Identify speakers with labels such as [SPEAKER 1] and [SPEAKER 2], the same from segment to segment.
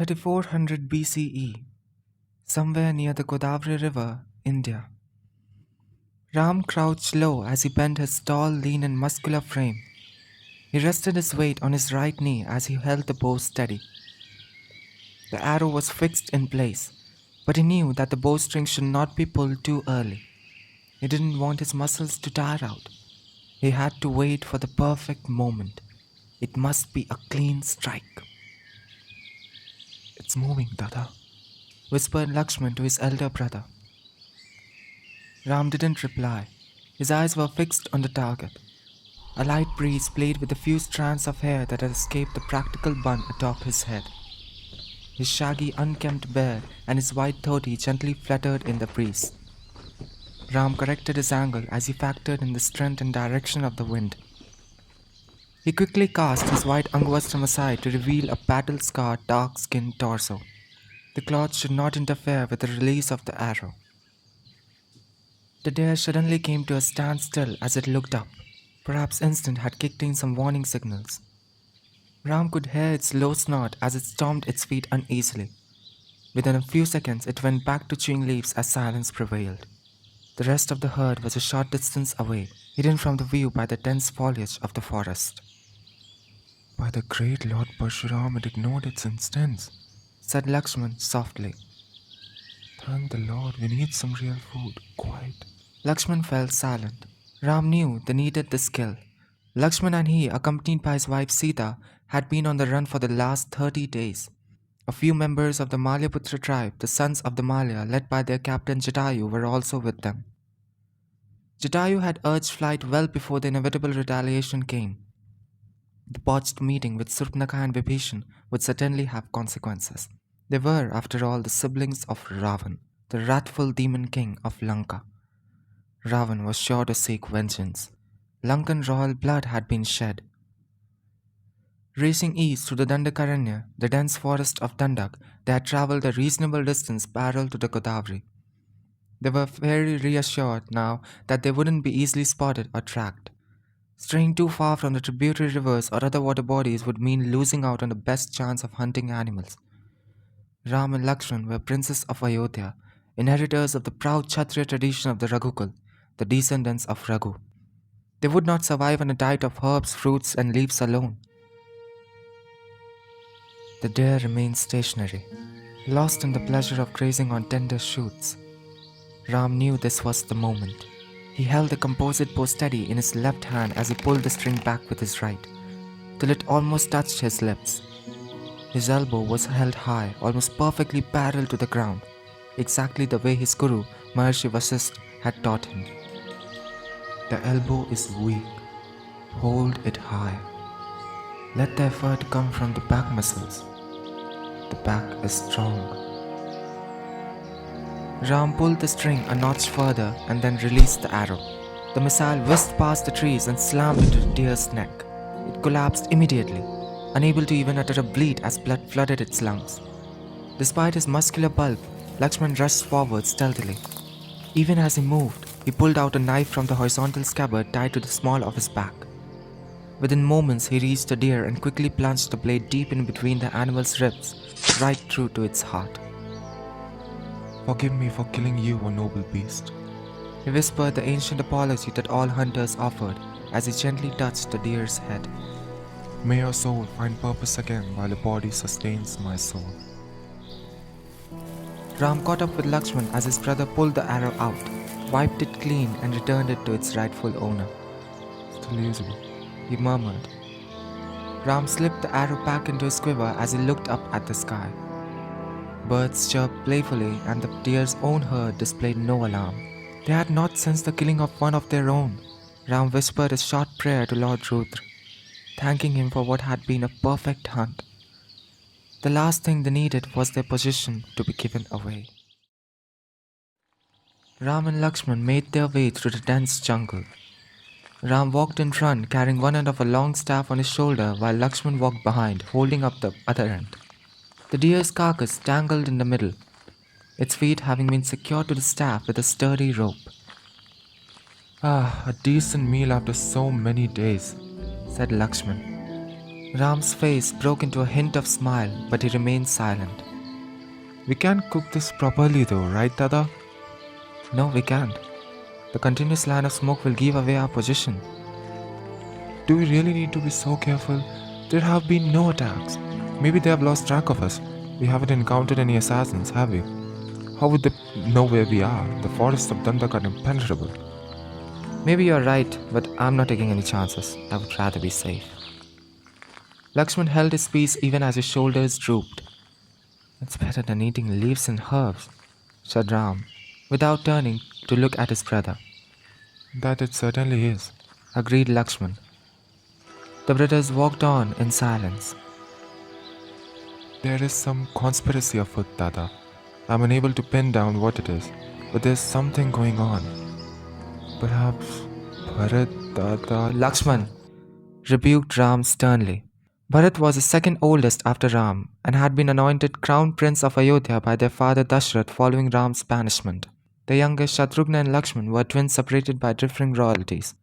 [SPEAKER 1] 3400 BCE, somewhere near the Godavari River, India. Ram crouched low as he bent his tall, lean and muscular frame. He rested his weight on his right knee as he held the bow steady. The arrow was fixed in place, but he knew that the bowstring should not be pulled too early. He didn't want his muscles to tire out. He had to wait for the perfect moment. It must be a clean strike. "It's moving, Dada," whispered Lakshman to his elder brother. Ram didn't reply. His eyes were fixed on the target. A light breeze played with the few strands of hair that had escaped the practical bun atop his head. His shaggy, unkempt beard and his white dhoti gently fluttered in the breeze. Ram corrected his angle as he factored in the strength and direction of the wind. He quickly cast his white angvastram aside to reveal a battle-scarred, dark-skinned torso. The cloth should not interfere with the release of the arrow. The deer suddenly came to a standstill as it looked up. Perhaps instinct had kicked in some warning signals. Ram could hear its low snort as it stomped its feet uneasily. Within a few seconds, it went back to chewing leaves as silence prevailed. The rest of the herd was a short distance away, hidden from the view by the dense foliage of the forest. "By the great Lord Parshuram, it ignored its instincts," said Lakshman softly. "Thank the Lord, we need some real food. Quiet." Lakshman fell silent. Ram knew they needed the skill. Lakshman and he, accompanied by his wife Sita, had been on the run for the last 30 days. A few members of the Malyaputra tribe, the sons of the Malya, led by their captain Jatayu, were also with them. Jatayu had urged flight well before the inevitable retaliation came. The botched meeting with Surpnaka and Vibhishan would certainly have consequences. They were, after all, the siblings of Ravan, the wrathful demon king of Lanka. Ravan was sure to seek vengeance. Lankan royal blood had been shed. Racing east through the Dandakaranya, the dense forest of Dandak, they had travelled a reasonable distance parallel to the Godavari. They were very reassured now that they wouldn't be easily spotted or tracked. Straying too far from the tributary rivers or other water bodies would mean losing out on the best chance of hunting animals. Ram and Lakshman were princes of Ayodhya, inheritors of the proud Kshatriya tradition of the Raghukul, the descendants of Raghu. They would not survive on a diet of herbs, fruits and leaves alone. The deer remained stationary, lost in the pleasure of grazing on tender shoots. Ram knew this was the moment. He held the composite bow steady in his left hand as he pulled the string back with his right, till it almost touched his lips. His elbow was held high, almost perfectly parallel to the ground, exactly the way his guru, Maharshi Vasishtha, had taught him. "The elbow is weak. Hold it high. Let the effort come from the back muscles. The back is strong." Ram pulled the string a notch further and then released the arrow. The missile whisked past the trees and slammed into the deer's neck. It collapsed immediately, unable to even utter a bleat as blood flooded its lungs. Despite his muscular bulk, Lakshman rushed forward stealthily. Even as he moved, he pulled out a knife from the horizontal scabbard tied to the small of his back. Within moments, he reached the deer and quickly plunged the blade deep in between the animal's ribs, right through to its heart. "Forgive me for killing you, O noble beast," he whispered the ancient apology that all hunters offered as he gently touched the deer's head. "May your soul find purpose again while your body sustains my soul." Ram caught up with Lakshman as his brother pulled the arrow out, wiped it clean and returned it to its rightful owner. "Still usable," he murmured. Ram slipped the arrow back into his quiver as he looked up at the sky. Birds chirped playfully and the deer's own herd displayed no alarm. They had not sensed the killing of one of their own. Ram whispered a short prayer to Lord Rudra, thanking him for what had been a perfect hunt. The last thing they needed was their position to be given away. Ram and Lakshman made their way through the dense jungle. Ram walked in front, carrying one end of a long staff on his shoulder, while Lakshman walked behind, holding up the other end. The deer's carcass dangled in the middle, its feet having been secured to the staff with a sturdy rope. "Ah, a decent meal after so many days," said Lakshman. Ram's face broke into a hint of smile, but he remained silent.
[SPEAKER 2] We can't cook this properly though, right, Dada?
[SPEAKER 1] No, we can't. The continuous line of smoke will give away our position.
[SPEAKER 2] Do we really need to be so careful? There have been no attacks. Maybe they have lost track of us. We haven't encountered any assassins, have we? How would they know where we are? The forests of Dandak are impenetrable.
[SPEAKER 1] Maybe you're right, but I'm not taking any chances. I would rather be safe. Lakshman held his peace even as his shoulders drooped. It's better than eating leaves and herbs, said Ram, without turning to look at his brother.
[SPEAKER 2] That it certainly is,
[SPEAKER 1] agreed Lakshman. The brothers walked on in silence.
[SPEAKER 2] There is some conspiracy afoot, Dada. I'm unable to pin down what it is, but there's something going on. Perhaps Bharat, Dada...
[SPEAKER 1] Lakshman rebuked Ram sternly. Bharat was the second oldest after Ram and had been anointed crown prince of Ayodhya by their father Dashrath following Ram's banishment. The youngest Shatrugna and Lakshman were twins separated by differing royalties.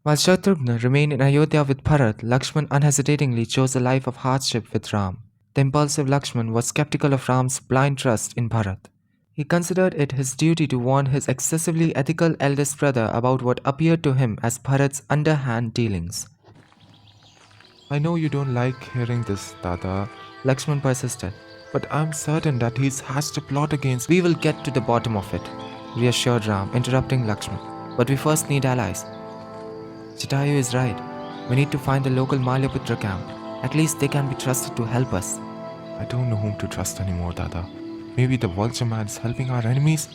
[SPEAKER 1] While Shatrugna remained in Ayodhya with Bharat, Lakshman unhesitatingly chose a life of hardship with Ram. The impulsive Lakshman was skeptical of Ram's blind trust in Bharat. He considered it his duty to warn his excessively ethical eldest brother about what appeared to him as Bharat's underhand dealings.
[SPEAKER 2] I know you don't like hearing this, Dada,
[SPEAKER 1] Lakshman persisted,
[SPEAKER 2] but I'm certain that he's hatched a plot against...
[SPEAKER 1] We will get to the bottom of it, reassured Ram, interrupting Lakshman. But we first need allies. Jatayu is right. We need to find the local Malyaputra camp. At least they can be trusted to help us.
[SPEAKER 2] I don't know whom to trust anymore, Dada. Maybe the vulture man is helping our enemies?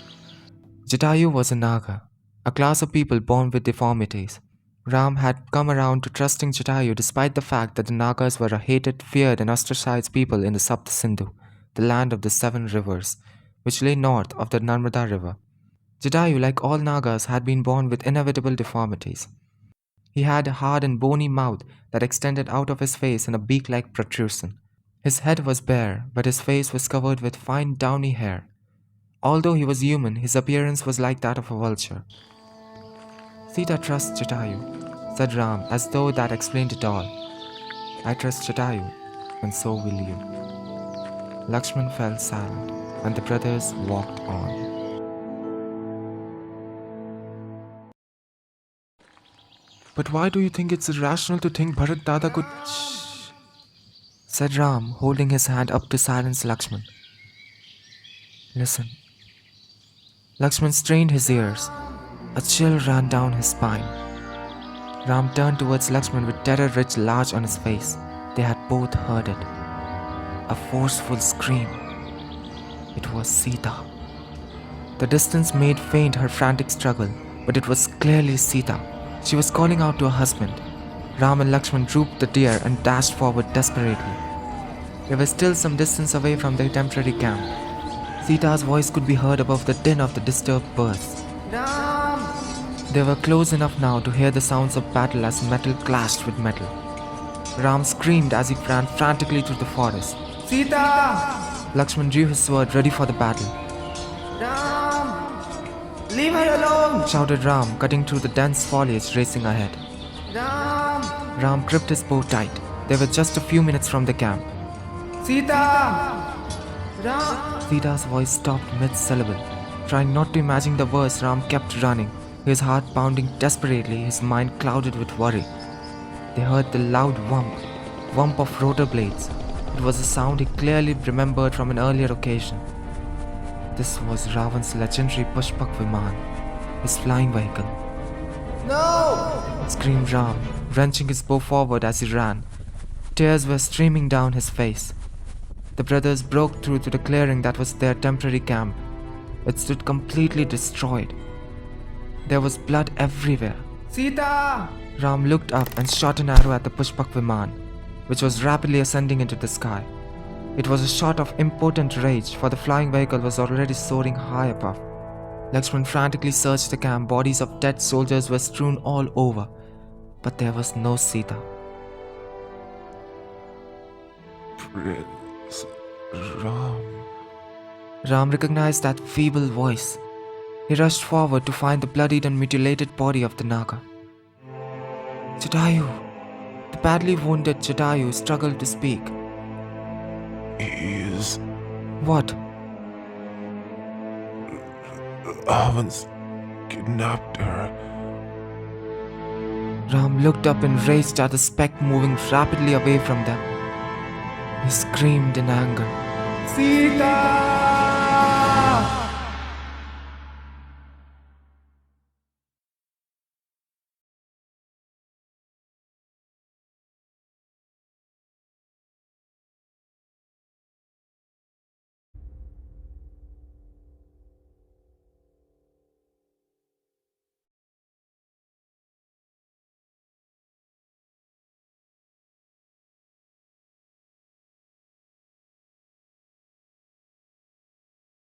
[SPEAKER 1] Jatayu was a Naga, a class of people born with deformities. Ram had come around to trusting Jatayu despite the fact that the Nagas were a hated, feared and ostracized people in the Sapta Sindhu, the land of the 7 rivers, which lay north of the Narmada river. Jatayu, like all Nagas, had been born with inevitable deformities. He had a hard and bony mouth that extended out of his face in a beak-like protrusion. His head was bare, but his face was covered with fine downy hair. Although he was human, his appearance was like that of a vulture. Sita trusts Jatayu, said Ram, as though that explained it all. I trust Jatayu, and so will you. Lakshman fell silent, and the brothers walked on.
[SPEAKER 2] But why do you think it's irrational to think Bharat Dada could...
[SPEAKER 1] Shh, said Ram, holding his hand up to silence Lakshman. Listen. Lakshman strained his ears. A chill ran down his spine. Ram turned towards Lakshman with terror writ large on his face. They had both heard it. A forceful scream. It was Sita. The distance made faint her frantic struggle, but it was clearly Sita. She was calling out to her husband. Ram and Lakshman drooped the deer and dashed forward desperately. They were still some distance away from their temporary camp. Sita's voice could be heard above the din of the disturbed birds. Ram! They were close enough now to hear the sounds of battle as metal clashed with metal. Ram screamed as he ran frantically through the forest. Sita! Lakshman drew his sword ready for the battle. Ram! Leave her alone! Shouted Ram, cutting through the dense foliage racing ahead. Ram gripped his bow tight. They were just a few minutes from the camp. Sita! Ram! Sita's voice stopped mid-syllable. Trying not to imagine the worst, Ram kept running, his heart pounding desperately, his mind clouded with worry. They heard the loud whump of rotor blades. It was a sound he clearly remembered from an earlier occasion. This was Ravan's legendary Pushpak Viman, his flying vehicle. No! Screamed Ram, wrenching his bow forward as he ran. Tears were streaming down his face. The brothers broke through to the clearing that was their temporary camp. It stood completely destroyed. There was blood everywhere. Sita! Ram looked up and shot an arrow at the Pushpak Viman, which was rapidly ascending into the sky. It was a shot of impotent rage, for the flying vehicle was already soaring high above. Lakshman frantically searched the camp. Bodies of dead soldiers were strewn all over, but there was no Sita.
[SPEAKER 2] Prince Ram.
[SPEAKER 1] Ram recognized that feeble voice. He rushed forward to find the bloodied and mutilated body of the Naga. Jatayu! The badly wounded Jatayu struggled to speak.
[SPEAKER 2] He is
[SPEAKER 1] What?
[SPEAKER 2] Ravan's kidnapped her.
[SPEAKER 1] Ram looked up and raced at the speck moving rapidly away from them. He screamed in anger.
[SPEAKER 3] Sita!